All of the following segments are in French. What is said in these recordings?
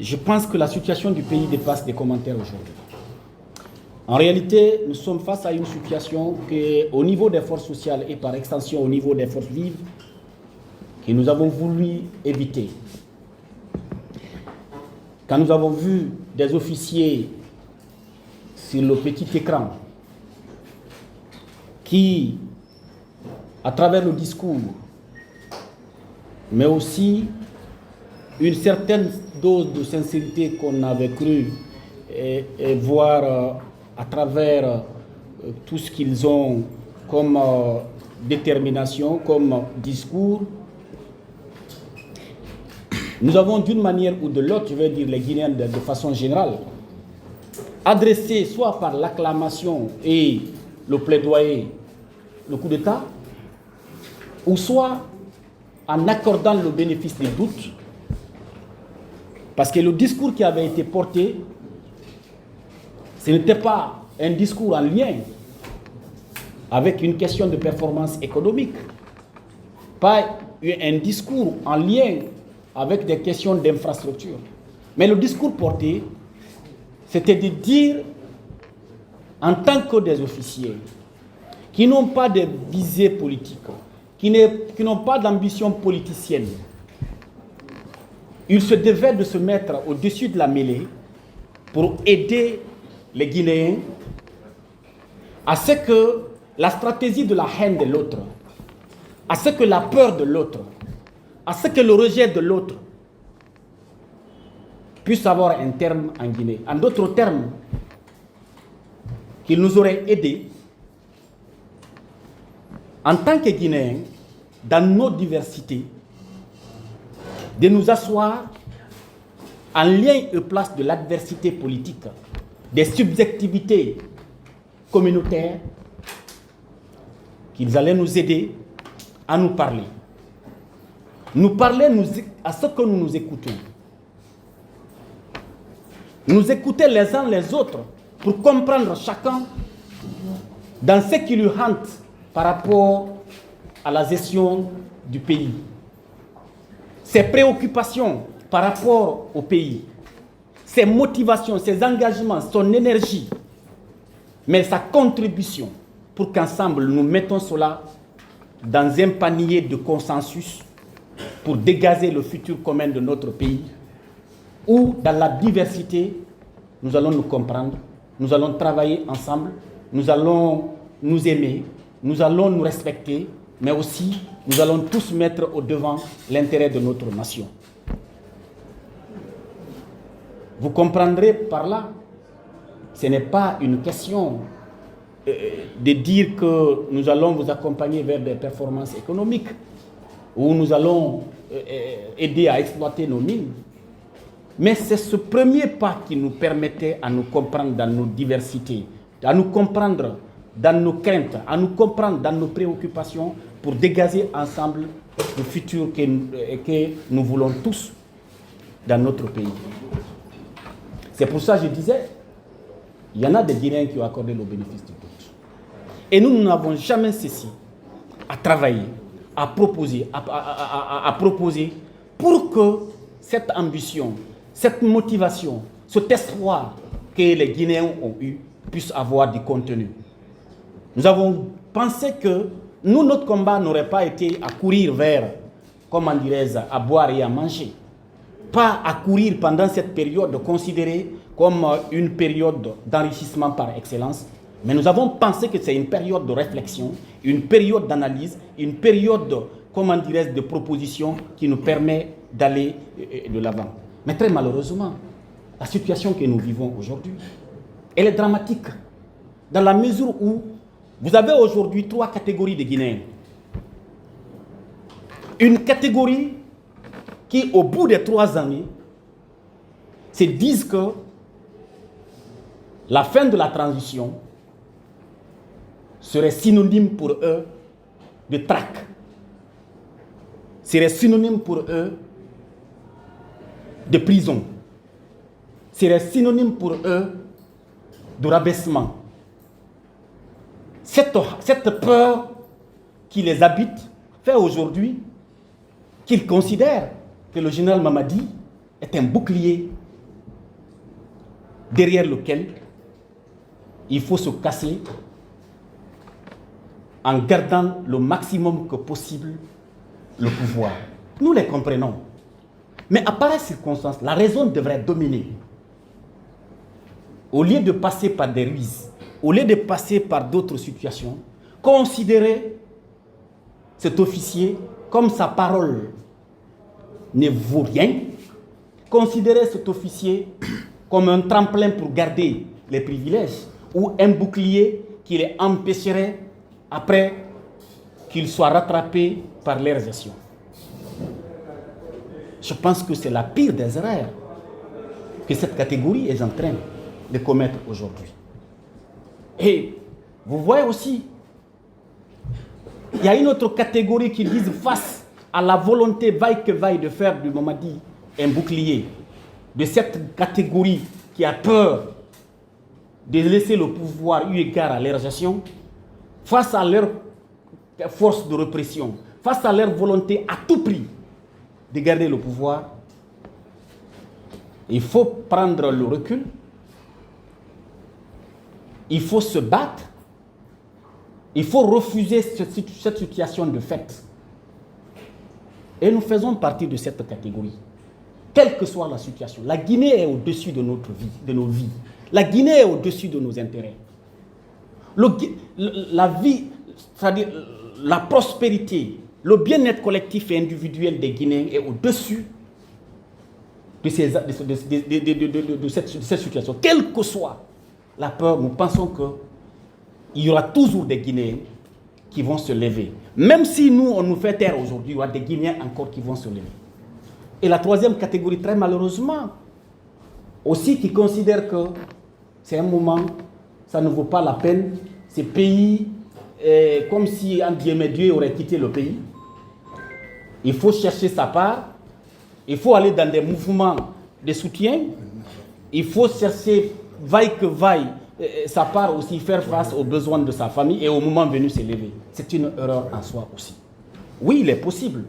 Je pense que la situation du pays dépasse des commentaires aujourd'hui. En réalité, nous sommes face à une situation que, au niveau des forces sociales et par extension au niveau des forces vives, que nous avons voulu éviter. Quand nous avons vu des officiers sur le petit écran qui, à travers le discours, mais aussi une certaine dose de sincérité qu'on avait cru et voir à travers tout ce qu'ils ont comme détermination, comme discours, nous avons d'une manière ou de l'autre, je vais dire les Guinéens de façon générale, adressé soit par l'acclamation et le plaidoyer, le coup d'État, ou soit en accordant le bénéfice des doutes, parce que le discours qui avait été porté, ce n'était pas un discours en lien avec une question de performance économique, pas un discours en lien avec des questions d'infrastructure. Mais le discours porté, c'était de dire, en tant que des officiers, qui n'ont pas de visée politique, qui n'ont pas d'ambition politicienne, ils se devaient de se mettre au-dessus de la mêlée pour aider les Guinéens à ce que la stratégie de la haine de l'autre, à ce que la peur de l'autre, à ce que le rejet de l'autre puisse avoir un terme en Guinée. En d'autres termes, qu'il nous aurait aidés, en tant que Guinéens, dans nos diversités, de nous asseoir en lien et place de l'adversité politique, des subjectivités communautaires, qu'ils allaient nous aider à nous parler. Nous parler à ce que nous écoutons. Nous écouter les uns les autres pour comprendre chacun dans ce qui lui hante par rapport à la gestion du pays. Ses préoccupations par rapport au pays, ses motivations, ses engagements, son énergie, mais sa contribution pour qu'ensemble nous mettons cela dans un panier de consensus pour dégager le futur commun de notre pays, où dans la diversité, nous allons nous comprendre, nous allons travailler ensemble, nous allons nous aimer, nous allons nous respecter, mais aussi nous allons tous mettre au devant l'intérêt de notre nation. Vous comprendrez par là, ce n'est pas une question de dire que nous allons vous accompagner vers des performances économiques, où nous allons aider à exploiter nos mines. Mais c'est ce premier pas qui nous permettait à nous comprendre dans nos diversités, à nous comprendre dans nos craintes, à nous comprendre dans nos préoccupations pour dégager ensemble le futur que nous voulons tous dans notre pays. C'est pour ça que je disais, il y en a des Guinéens qui ont accordé le bénéfice du doute. Et nous n'avons jamais cessé à travailler, à proposer, à proposer pour que cette ambition, cette motivation, cet espoir que les Guinéens ont eu puisse avoir du contenu. Nous avons pensé que nous, notre combat n'aurait pas été à courir vers, comment dirais-je, à boire et à manger. Pas à courir pendant cette période considérée comme une période d'enrichissement par excellence, mais nous avons pensé que c'est une période de réflexion, une période d'analyse, une période, comment dirais-je, de proposition qui nous permet d'aller de l'avant. Mais très malheureusement, la situation que nous vivons aujourd'hui, elle est dramatique, dans la mesure où vous avez aujourd'hui 3 catégories de Guinéens. Une catégorie qui, au bout des 3 années, se disent que la fin de la transition serait synonyme pour eux de traque, serait synonyme pour eux de prison, serait synonyme pour eux de rabaissement. Cette peur qui les habite fait aujourd'hui qu'ils considèrent que le général Mamadi est un bouclier derrière lequel il faut se casser en gardant le maximum que possible le pouvoir. Nous les comprenons. Mais à pareille circonstance, la raison devrait dominer. Au lieu de passer par des ruses, au lieu de passer par d'autres situations, considérer cet officier comme sa parole ne vaut rien, considérer cet officier comme un tremplin pour garder les privilèges ou un bouclier qui les empêcherait après qu'ils soient rattrapés par leur gestion. Je pense que c'est la pire des erreurs que cette catégorie est en train de commettre aujourd'hui. Et vous voyez aussi, il y a une autre catégorie qui dit face à la volonté vaille que vaille de faire du Mamadi un bouclier, de cette catégorie qui a peur de laisser le pouvoir eu égard à leur gestion, face à leur force de répression, face à leur volonté à tout prix de garder le pouvoir, il faut prendre le recul, il faut se battre, il faut refuser cette situation de fait. Et nous faisons partie de cette catégorie. Quelle que soit la situation, la Guinée est au-dessus de notre vie, de nos vies. La Guinée est au-dessus de nos intérêts. La vie, c'est-à-dire la prospérité, le bien-être collectif et individuel des Guinéens est au-dessus de cette situation. Quelle que soit la peur, nous pensons qu'il y aura toujours des Guinéens qui vont se lever. Même si nous, on nous fait taire aujourd'hui, il y aura des Guinéens encore qui vont se lever. Et la troisième catégorie, très malheureusement, aussi qui considère que c'est un moment, ça ne vaut pas la peine, ces pays, comme si Dieu aurait quitté le pays. Il faut chercher sa part, il faut aller dans des mouvements de soutien, il faut chercher, vaille que vaille, sa part aussi, faire face aux besoins de sa famille et au moment venu s'élever. C'est une erreur en soi aussi. Oui, il est possible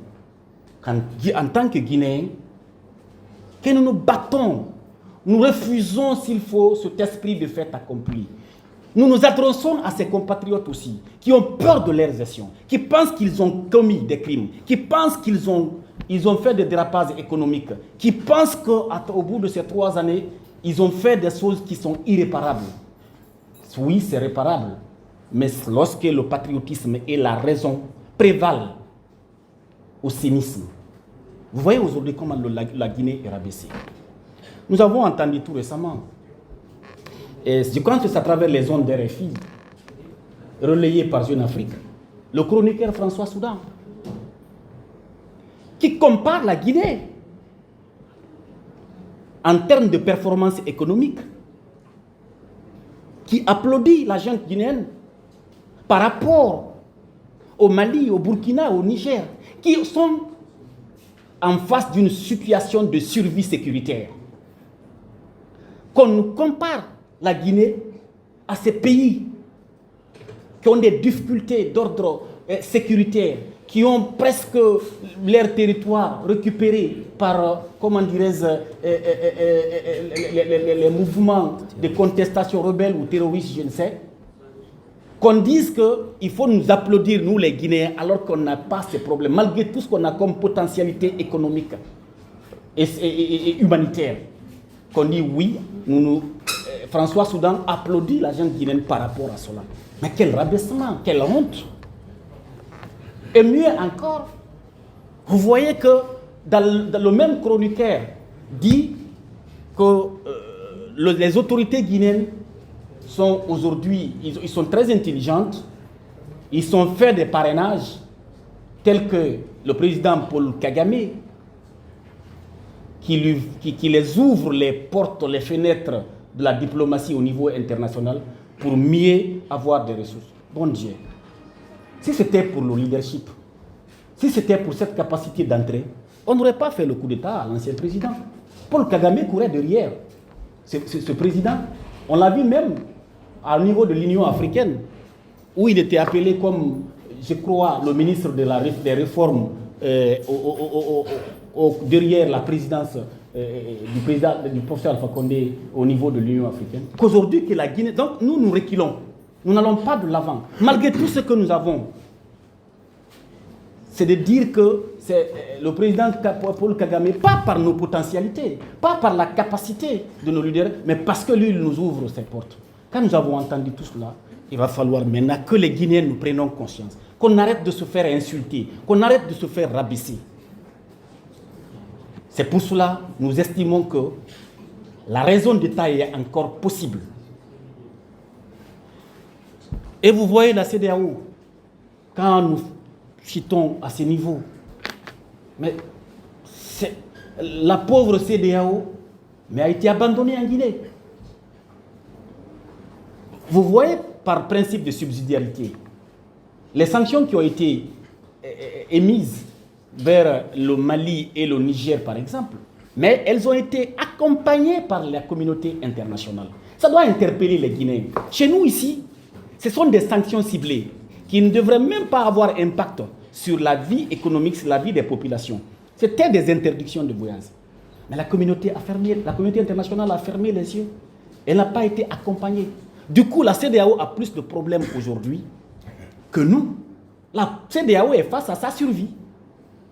en tant que Guinéens, que nous nous battons, nous refusons s'il faut cet esprit de fait accompli. Nous nous adressons à ces compatriotes aussi, qui ont peur de leur gestion, qui pensent qu'ils ont commis des crimes, qui pensent qu'ils ont fait des dérapages économiques, qui pensent qu'au bout de ces 3 années, ils ont fait des choses qui sont irréparables. Oui, c'est réparable, mais lorsque le patriotisme et la raison prévalent au cynisme. Vous voyez aujourd'hui comment la Guinée est rabaissée. Nous avons entendu tout récemment, et je pense que c'est à travers les ondes d'RFI, relayées par Jeune Afrique, le chroniqueur François Soudan, qui compare la Guinée en termes de performance économique, qui applaudit la junte guinéenne par rapport au Mali, au Burkina, au Niger, qui sont en face d'une situation de survie sécuritaire. Qu'on nous compare la Guinée à ces pays qui ont des difficultés d'ordre sécuritaire, qui ont presque leur territoire récupéré par, comment dirais-je, les mouvements de contestation rebelles ou terroristes, je ne sais, qu'on dise qu'il faut nous applaudir, nous les Guinéens, alors qu'on n'a pas ces problèmes, malgré tout ce qu'on a comme potentialité économique et humanitaire. Qu'on dit oui, François Soudan applaudit la jeune Guinéenne par rapport à cela. Mais quel rabaissement, quelle honte! Et mieux encore, vous voyez que dans le même chroniqueur dit que les autorités guinéennes sont aujourd'hui, ils sont très intelligentes, ils ont fait des parrainages tels que le président Paul Kagame, qui les ouvre les portes, les fenêtres de la diplomatie au niveau international pour mieux avoir des ressources. Bon Dieu. Si c'était pour le leadership, si c'était pour cette capacité d'entrée, on n'aurait pas fait le coup d'État à l'ancien président. Paul Kagame courait derrière ce président. On l'a vu même au niveau de l'Union africaine, où il était appelé comme, je crois, le ministre des réformes derrière la présidence du président, du professeur Alpha Condé au niveau de l'Union africaine, qu'aujourd'hui que la Guinée... Donc nous reculons. Nous n'allons pas de l'avant. Malgré tout ce que nous avons, c'est de dire que c'est le président Paul Kagame, pas par nos potentialités, pas par la capacité de nos leaders, mais parce que lui, il nous ouvre ses portes. Quand nous avons entendu tout cela, il va falloir maintenant que les Guinéens nous prenions conscience, qu'on arrête de se faire insulter, qu'on arrête de se faire rabaisser. C'est pour cela que nous estimons que la raison d'État est encore possible. Et vous voyez la CEDEAO, quand nous citons à ce niveau, mais la pauvre CEDEAO a été abandonnée en Guinée. Vous voyez, par principe de subsidiarité, les sanctions qui ont été émises vers le Mali et le Niger, par exemple, mais elles ont été accompagnées par la communauté internationale. Ça doit interpeller les Guinéens. Chez nous, ici, ce sont des sanctions ciblées qui ne devraient même pas avoir impact sur la vie économique, sur la vie des populations. C'était des interdictions de voyage. Mais la communauté internationale a fermé les yeux. Elle n'a pas été accompagnée. Du coup, la CEDEAO a plus de problèmes aujourd'hui que nous. La CEDEAO est face à sa survie.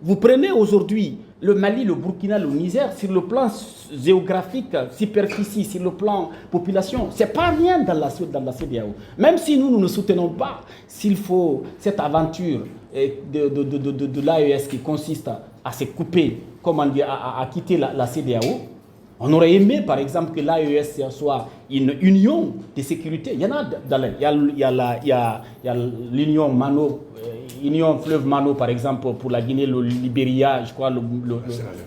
Vous prenez aujourd'hui le Mali, le Burkina, le Niger, sur le plan géographique, superficie, sur le plan population, ce n'est pas rien dans la CEDEAO. Même si nous ne soutenons pas, s'il faut cette aventure de l'AES qui consiste à se couper, comment dire, à quitter la CEDEAO, on aurait aimé, par exemple, que l'AES soit une union de sécurité. Il y en a dans l'air. Il y a l'union Mano, Union Fleuve Mano, par exemple, pour la Guinée, le Libéria, je crois,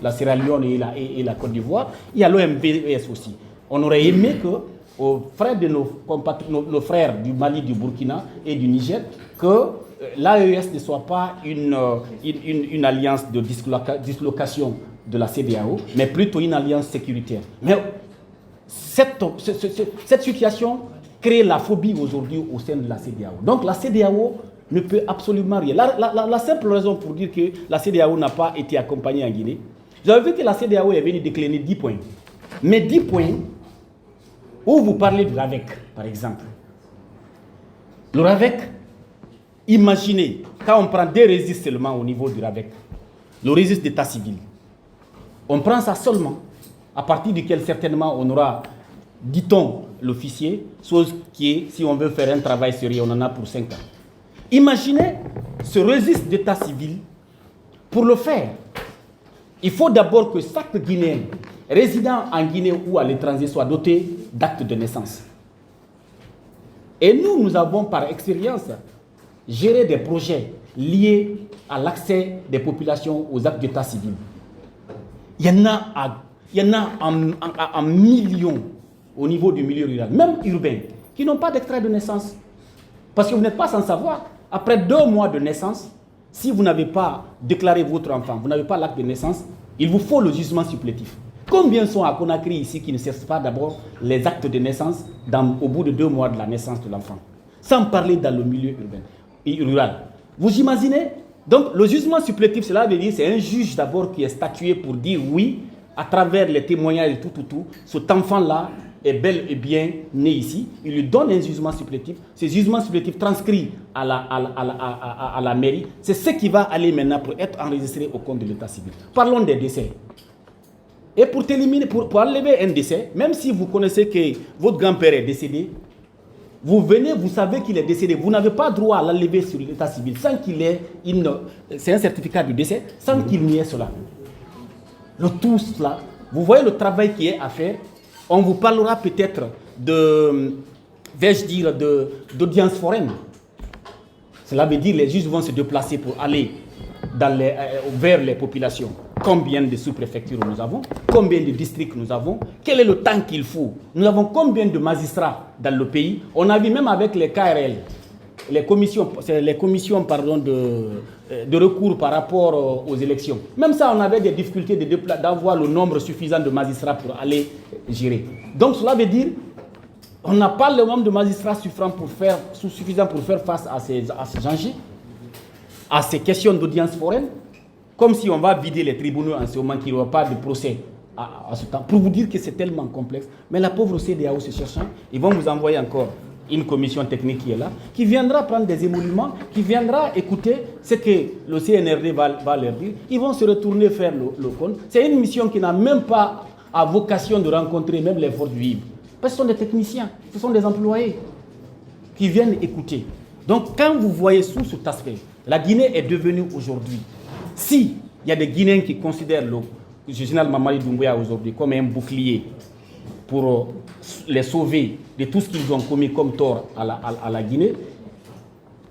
la Sierra Leone et la Côte d'Ivoire. Il y a l'OMVS aussi. On aurait aimé que, aux frères de nos frères du Mali, du Burkina et du Niger, que l'AES ne soit pas une alliance de dislocation de la CEDEAO, mais plutôt une alliance sécuritaire. Mais cette situation crée la phobie aujourd'hui au sein de la CEDEAO. Donc la CEDEAO ne peut absolument rien. La simple raison pour dire que la CEDEAO n'a pas été accompagnée en Guinée, j'avais vu que la CEDEAO est venue décliner 10 points. Mais 10 points où vous parlez du RAVEC, par exemple. Le RAVEC, imaginez, quand on prend des registres seulement au niveau du RAVEC, le registre d'état civil, on prend ça seulement, à partir duquel certainement on aura, dit-on, l'officier, chose qui est, si on veut faire un travail sérieux, on en a pour 5 ans. Imaginez ce registre d'état civil. Pour le faire, il faut d'abord que chaque Guinéen résidant en Guinée ou à l'étranger soit doté d'acte de naissance. Et nous avons par expérience géré des projets liés à l'accès des populations aux actes d'état civil. Il y en a en millions au niveau du milieu rural, même urbain, qui n'ont pas d'extrait de naissance. Parce que vous n'êtes pas sans savoir, après 2 mois de naissance, si vous n'avez pas déclaré votre enfant, vous n'avez pas l'acte de naissance, il vous faut le jugement supplétif. Combien sont à Conakry ici qui ne cherchent pas d'abord les actes de naissance au bout de 2 mois de la naissance de l'enfant? Sans parler dans le milieu urbain et rural. Vous imaginez? Donc le jugement supplétif, cela veut dire c'est un juge d'abord qui est statué pour dire oui, à travers les témoignages et tout, cet enfant-là est bel et bien né ici. Il lui donne un jugement supplétif. Ce jugement supplétif transcrit à la mairie, c'est ce qui va aller maintenant pour être enregistré au compte de l'état civil. Parlons des décès. Et pour enlever un décès, même si vous connaissez que votre grand-père est décédé, vous venez, vous savez qu'il est décédé, vous n'avez pas droit à l'enlever sur l'état civil sans qu'il ait c'est un certificat de décès, sans qu'il n'y ait cela. Tout cela, vous voyez le travail qui est à faire. On vous parlera peut-être d'audience foraine. Cela veut dire que les juges vont se déplacer pour aller vers les populations. Combien de sous-préfectures nous avons? Combien de districts nous avons? Quel est le temps qu'il faut? Nous avons combien de magistrats dans le pays? On a vu même avec les KRL, les commissions de recours par rapport aux élections. Même ça, on avait des difficultés d'avoir le nombre suffisant de magistrats pour aller gérer. Donc cela veut dire on n'a pas le nombre de magistrats suffisant pour faire face à ces enjeux, à ces questions d'audience foraine, comme si on va vider les tribunaux en ce moment qu'il n'y aura pas de procès à ce temps, pour vous dire que c'est tellement complexe. Mais la pauvre CEDEAO se cherchant, ils vont vous envoyer encore une commission technique qui est là, qui viendra prendre des émoluments, qui viendra écouter ce que le CNRD va leur dire. Ils vont se retourner faire le compte. C'est une mission qui n'a même pas à vocation de rencontrer même les forces vives. Parce que ce sont des techniciens, ce sont des employés qui viennent écouter. Donc quand vous voyez sous cet aspect, la Guinée est devenue aujourd'hui, si il y a des Guinéens qui considèrent le général Mamadi Doumbouya aujourd'hui comme un bouclier pour les sauver de tout ce qu'ils ont commis comme tort à la Guinée,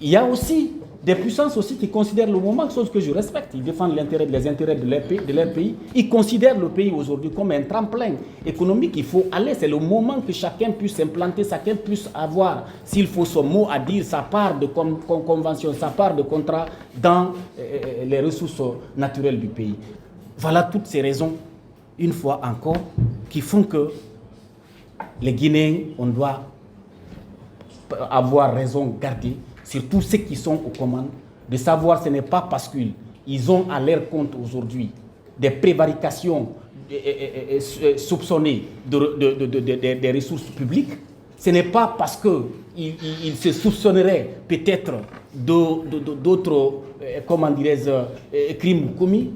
il y a aussi des puissances aussi qui considèrent le moment, chose que je respecte. Ils défendent les intérêts de leur pays. Ils considèrent le pays aujourd'hui comme un tremplin économique. Il faut aller, c'est le moment que chacun puisse s'implanter, chacun puisse avoir, s'il faut son mot à dire, sa part de convention, sa part de contrat dans les ressources naturelles du pays. Voilà toutes ces raisons, une fois encore, qui font que les Guinéens, on doit avoir raison garder, surtout ceux qui sont aux commandes, de savoir que ce n'est pas parce qu'ils ont à leur compte aujourd'hui des prévarications soupçonnées des ressources publiques. Ce n'est pas parce qu'ils se soupçonneraient peut-être d'autres, comment dirais-je, crimes commis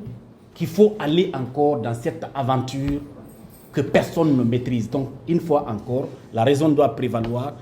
qu'il faut aller encore dans cette aventure que personne ne maîtrise. Donc, une fois encore, la raison doit prévaloir.